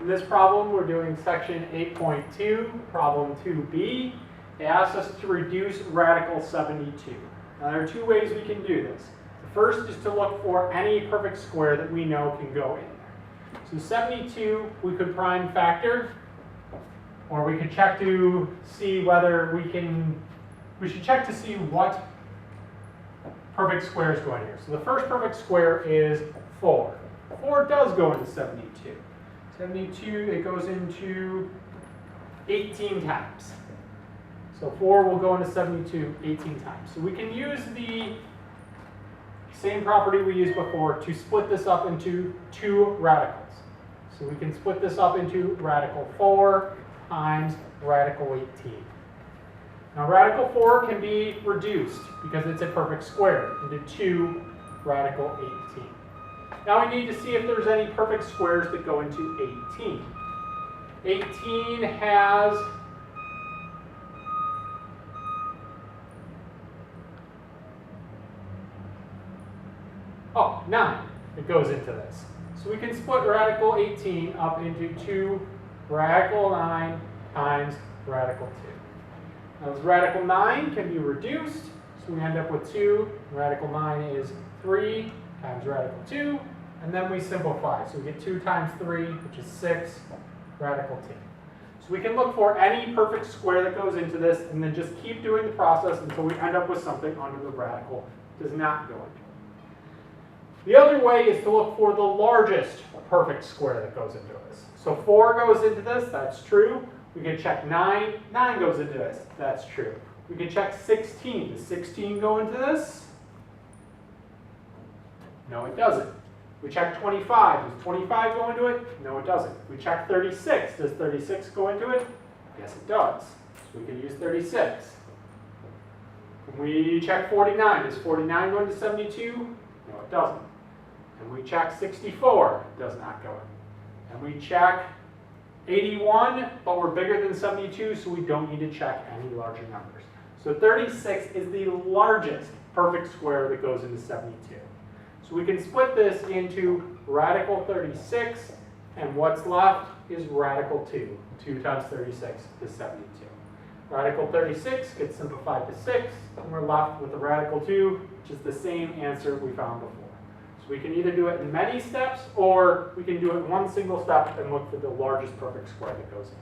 In this problem, we're doing section 8.2, problem 2b. It asks us to reduce radical 72. Now, there are two ways we can do this. The first is to look for any perfect square that we know can go in there. So 72, we could prime factor, or we could check to see whether we should check to see what perfect squares go in here. So the first perfect square is 4. 4 does go into 72. 72, it goes into 18 times. So 4 will go into 72 18 times. So we can use the same property we used before to split this up into two radicals. So we can split this up into radical 4 times radical 18. Now radical 4 can be reduced because it's a perfect square into 2 radical 18. Now we need to see if there's any perfect squares that go into 18. 18 has oh, 9 that goes into this. So we can split radical 18 up into 2 radical 9 times radical 2. Now this radical 9 can be reduced, so we end up with 2. Radical 9 is 3 times radical 2, and then we simplify. So we get 2 times 3, which is 6, radical 2. So we can look for any perfect square that goes into this, and then just keep doing the process until we end up with something under the radical does not go into. The other way is to look for the largest perfect square that goes into this. So 4 goes into this, that's true. We can check 9, 9 goes into this, that's true. We can check 16, does 16 go into this? No, it doesn't. We check 25, does 25 go into it? No, it doesn't. We check 36, does 36 go into it? Yes, it does. So we can use 36. We check 49, does 49 go into 72? No, it doesn't. And we check 64, it does not go in. And we check 81, but we're bigger than 72, so we don't need to check any larger numbers. So 36 is the largest perfect square that goes into 72. So we can split this into radical 36, and what's left is radical 2. 2 times 36 is 72. Radical 36 gets simplified to 6, and we're left with the radical 2, which is the same answer we found before. So we can either do it in many steps, or we can do it in one single step and look for the largest perfect square that goes in.